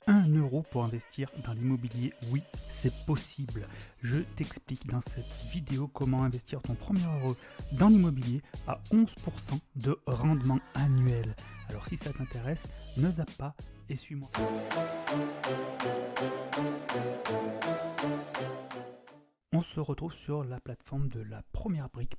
1 € pour investir dans l'immobilier. Oui, c'est possible. Je t'explique dans cette vidéo comment investir ton premier euro dans l'immobilier à 11% de rendement annuel. Alors si ça t'intéresse, ne zappe pas et suis-moi. On se retrouve sur la plateforme de la Première Brique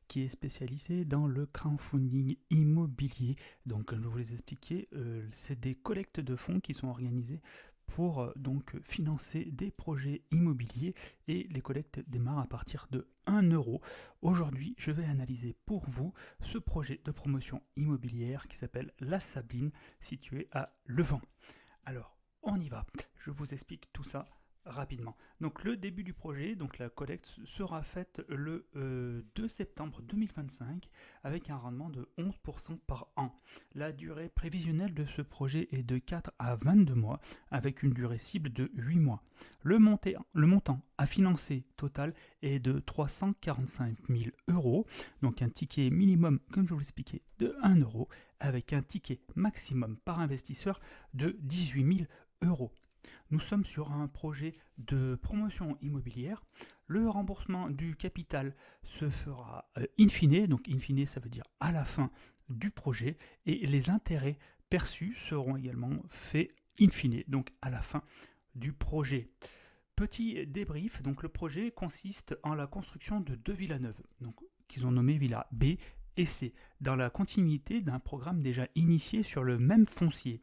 qui est spécialisée dans le crowdfunding immobilier. Donc, comme je vous l'ai expliqué, c'est des collectes de fonds qui sont organisées pour donc financer des projets immobiliers et les collectes démarrent à partir de 1 €. Aujourd'hui, je vais analyser pour vous ce projet de promotion immobilière qui s'appelle La Sabine, situé à Levant. Alors, on y va. Je vous explique tout ça rapidement. Donc le début du projet, donc la collecte sera faite le 2 septembre 2025 avec un rendement de 11% par an. La durée prévisionnelle de ce projet est de 4 à 22 mois avec une durée cible de 8 mois. Le montant à financer total est de 345 000 €, donc un ticket minimum, comme je vous l'expliquais, de 1 € avec un ticket maximum par investisseur de 18 000 €. Nous sommes sur un projet de promotion immobilière. Le remboursement du capital se fera in fine, donc in fine ça veut dire à la fin du projet, et les intérêts perçus seront également faits in fine, donc à la fin du projet. Petit débrief, donc le projet consiste en la construction de 2 villas neuves, donc qu'ils ont nommé Villa B et C, dans la continuité d'un programme déjà initié sur le même foncier.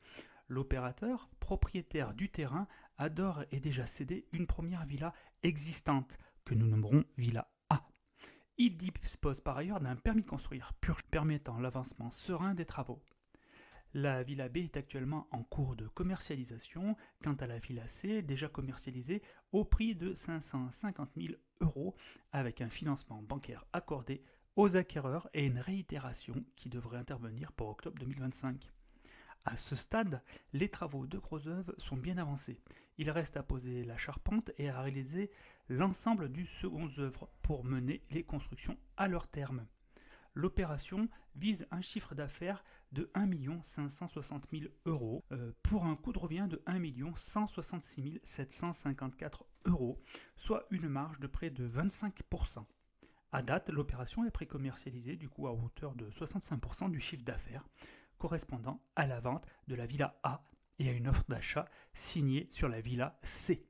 L'opérateur, propriétaire du terrain, a d'ores et déjà cédé une première villa existante, que nous nommerons Villa A. Il dispose par ailleurs d'un permis de construire permettant l'avancement serein des travaux. La Villa B est actuellement en cours de commercialisation, quant à la Villa C, déjà commercialisée au prix de 550 000 € avec un financement bancaire accordé aux acquéreurs et une réitération qui devrait intervenir pour octobre 2025. À ce stade, les travaux de gros œuvres sont bien avancés. Il reste à poser la charpente et à réaliser l'ensemble du second œuvre pour mener les constructions à leur terme. L'opération vise un chiffre d'affaires de 1 560 000 € pour un coût de revient de 1 166 754 €, soit une marge de près de 25%. À date, l'opération est pré-commercialisée du coup à hauteur de 65% du chiffre d'affaires, correspondant à la vente de la Villa A et à une offre d'achat signée sur la Villa C.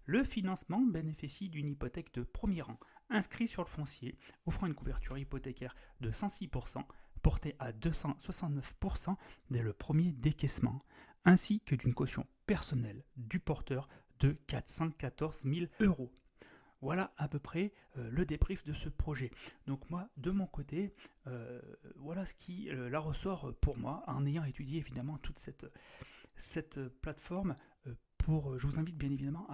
Le financement bénéficie d'une hypothèque de premier rang, inscrite sur le foncier, offrant une couverture hypothécaire de 106%, portée à 269% dès le premier décaissement, ainsi que d'une caution personnelle du porteur de 414 000 €. Voilà à peu près le débrief de ce projet. Donc moi, de mon côté, voilà ce qui la ressort pour moi, en ayant étudié évidemment toute cette plateforme. Je vous invite bien évidemment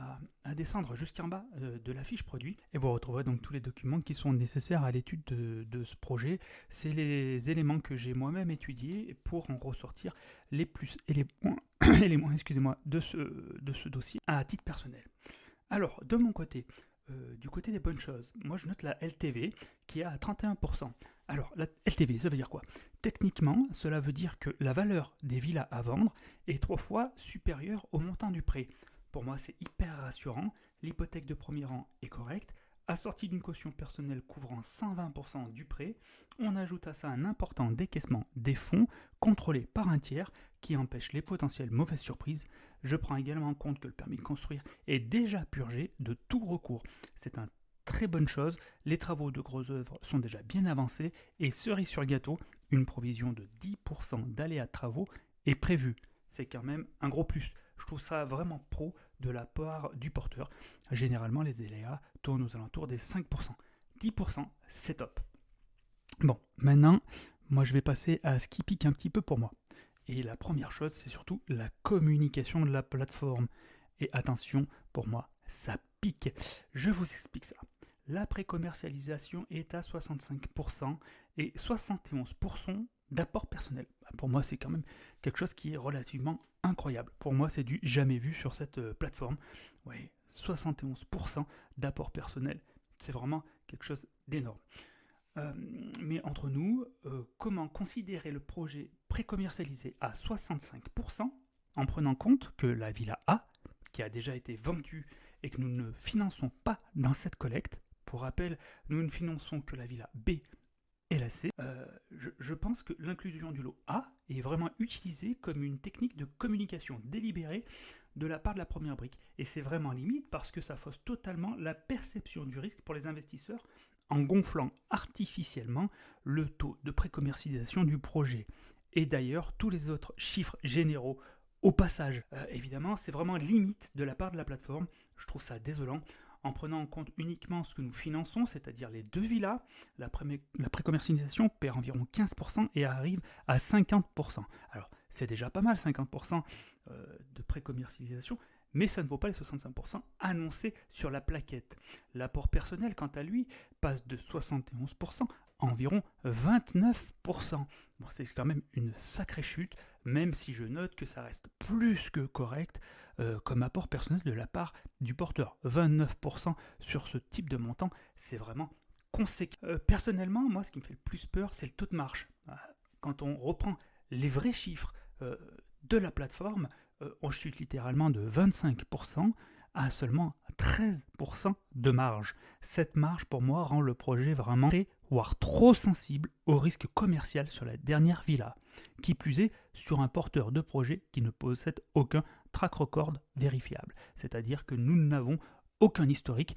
à descendre jusqu'en bas de la fiche produit et vous retrouverez donc tous les documents qui sont nécessaires à l'étude de ce projet. C'est les éléments que j'ai moi-même étudiés pour en ressortir les plus et les moins, et les moins excusez-moi, de ce dossier à titre personnel. Alors, de mon côté, du côté des bonnes choses, moi je note la LTV qui est à 31%. Alors, la LTV, ça veut dire quoi? Techniquement, cela veut dire que la valeur des villas à vendre est 3 fois supérieure au montant du prêt. Pour moi, c'est hyper rassurant. L'hypothèque de premier rang est correcte. Assortie d'une caution personnelle couvrant 120% du prêt, on ajoute à ça un important décaissement des fonds contrôlé par un tiers qui empêche les potentielles mauvaises surprises. Je prends également en compte que le permis de construire est déjà purgé de tout recours. C'est une très bonne chose. Les travaux de gros œuvres sont déjà bien avancés et cerise sur le gâteau, une provision de 10% d'aléas de travaux est prévue. C'est quand même un gros plus. Je trouve ça vraiment pro de la part du porteur. Généralement, les aléas tournent aux alentours des 5%. 10%, c'est top. Bon, maintenant, moi je vais passer à ce qui pique un petit peu pour moi. Et la première chose, c'est surtout la communication de la plateforme. Et attention, pour moi, ça pique. Je vous explique ça. La pré-commercialisation est à 65% et 71% d'apport personnel. Pour moi, c'est quand même quelque chose qui est relativement incroyable. Pour moi, c'est du jamais vu sur cette plateforme. Oui, 71% d'apport personnel, c'est vraiment quelque chose d'énorme. Mais entre nous, comment considérer le projet pré-commercialisé à 65% en prenant compte que la villa A, qui a déjà été vendue et que nous ne finançons pas dans cette collecte, pour rappel, nous ne finançons que la villa B et la C, je pense que l'inclusion du lot A est vraiment utilisée comme une technique de communication délibérée de la part de la première brique. Et c'est vraiment limite parce que ça fausse totalement la perception du risque pour les investisseurs en gonflant artificiellement le taux de précommercialisation du projet. Et d'ailleurs, tous les autres chiffres généraux au passage. Évidemment, c'est vraiment limite de la part de la plateforme. Je trouve ça désolant. En prenant en compte uniquement ce que nous finançons, c'est-à-dire les deux villas, la précommercialisation perd environ 15% et arrive à 50%. Alors, c'est déjà pas mal, 50% de précommercialisation, mais ça ne vaut pas les 65% annoncés sur la plaquette. L'apport personnel, quant à lui, passe de 71% à environ 29%. Bon, c'est quand même une sacrée chute, même si je note que ça reste plus que correct comme apport personnel de la part du porteur. 29% sur ce type de montant, c'est vraiment conséquent. Personnellement, moi, ce qui me fait le plus peur, c'est le taux de marge. Quand on reprend les vrais chiffres de la plateforme, on chute littéralement de 25% à seulement 13% de marge. Cette marge, pour moi, rend le projet vraiment très, voire trop sensible au risque commercial sur la dernière villa. Qui plus est, sur un porteur de projet qui ne possède aucun track record vérifiable. C'est-à-dire que nous n'avons aucun historique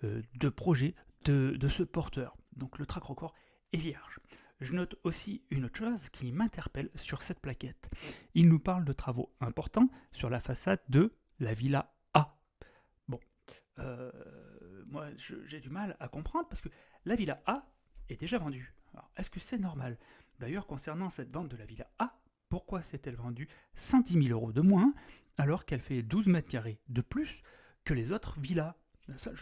de projet de ce porteur. Donc le track record est vierge. Je note aussi une autre chose qui m'interpelle sur cette plaquette. Il nous parle de travaux importants sur la façade de la villa A. Bon, moi j'ai du mal à comprendre parce que la villa A est déjà vendue. Alors, est-ce que c'est normal? D'ailleurs, concernant cette vente de la villa A, pourquoi s'est-elle vendue 110 000 € de moins alors qu'elle fait 12 mètres carrés de plus que les autres villas? Ça,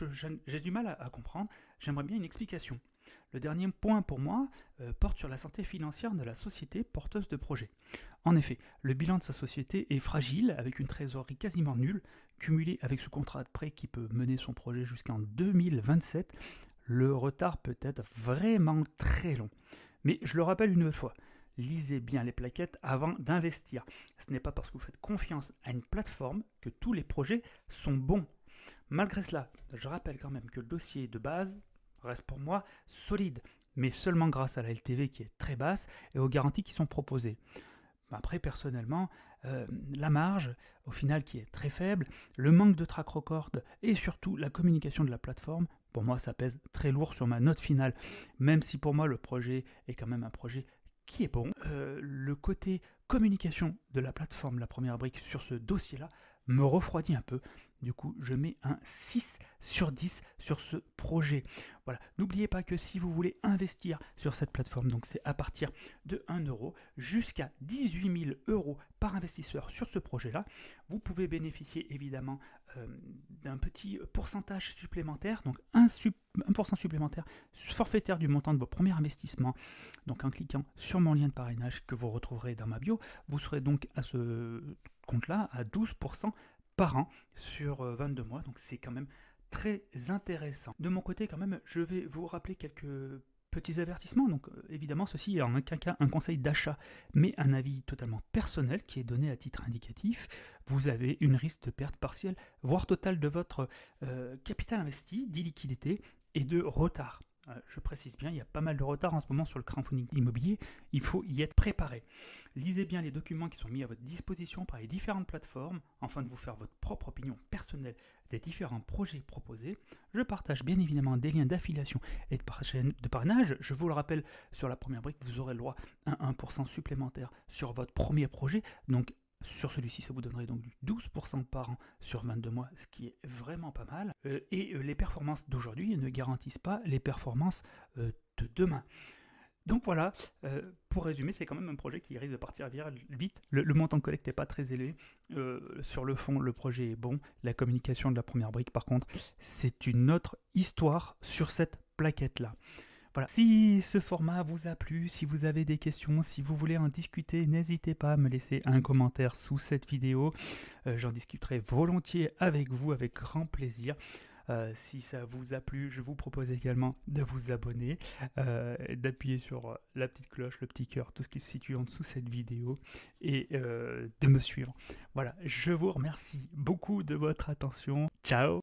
j'ai du mal à comprendre. J'aimerais bien une explication. Le dernier point pour moi porte sur la santé financière de la société porteuse de projet. En effet, le bilan de sa société est fragile, avec une trésorerie quasiment nulle, cumulée avec ce contrat de prêt qui peut mener son projet jusqu'en 2027. Le retard peut être vraiment très long. Mais je le rappelle une nouvelle fois, lisez bien les plaquettes avant d'investir. Ce n'est pas parce que vous faites confiance à une plateforme que tous les projets sont bons. Malgré cela, je rappelle quand même que le dossier de base reste pour moi solide, mais seulement grâce à la LTV qui est très basse et aux garanties qui sont proposées. Après, personnellement, la marge, au final, qui est très faible, le manque de track record et surtout la communication de la plateforme, pour moi, ça pèse très lourd sur ma note finale. Même si pour moi, le projet est quand même un projet qui est bon, le côté communication de la plateforme, la première brique, sur ce dossier-là, me refroidit un peu. Du coup, je mets un 6 sur 10 sur ce projet. Voilà. N'oubliez pas que si vous voulez investir sur cette plateforme, donc c'est à partir de 1 euro jusqu'à 18 000 € par investisseur sur ce projet-là, vous pouvez bénéficier évidemment d'un petit pourcentage supplémentaire, donc 1% supplémentaire forfaitaire du montant de vos premiers investissements. Donc en cliquant sur mon lien de parrainage que vous retrouverez dans ma bio, vous serez donc à ce compte-là à 12% par an sur 22 mois, donc c'est quand même très intéressant. De mon côté quand même, je vais vous rappeler quelques petits avertissements. Donc évidemment, ceci est en aucun cas un conseil d'achat, mais un avis totalement personnel qui est donné à titre indicatif. Vous avez une risque de perte partielle, voire totale de votre capital investi, d'illiquidité et de retard. Je précise bien, il y a pas mal de retard en ce moment sur le crowdfunding immobilier, il faut y être préparé. Lisez bien les documents qui sont mis à votre disposition par les différentes plateformes, afin de vous faire votre propre opinion personnelle des différents projets proposés. Je partage bien évidemment des liens d'affiliation et de parrainage. Je vous le rappelle, sur la première brique, vous aurez le droit à 1% supplémentaire sur votre premier projet, donc sur celui-ci, ça vous donnerait donc du 12% par an sur 22 mois, ce qui est vraiment pas mal. Et les performances d'aujourd'hui ne garantissent pas les performances de demain. Donc voilà, pour résumer, c'est quand même un projet qui risque de partir vite. Le montant de collecte n'est pas très élevé. Sur le fond, le projet est bon. La communication de la première brique, par contre, c'est une autre histoire sur cette plaquette-là. Voilà. Si ce format vous a plu, si vous avez des questions, si vous voulez en discuter, n'hésitez pas à me laisser un commentaire sous cette vidéo. J'en discuterai volontiers avec vous, avec grand plaisir. Si ça vous a plu, je vous propose également de vous abonner, d'appuyer sur la petite cloche, le petit cœur, tout ce qui se situe en dessous de cette vidéo et de me suivre. Voilà, je vous remercie beaucoup de votre attention. Ciao!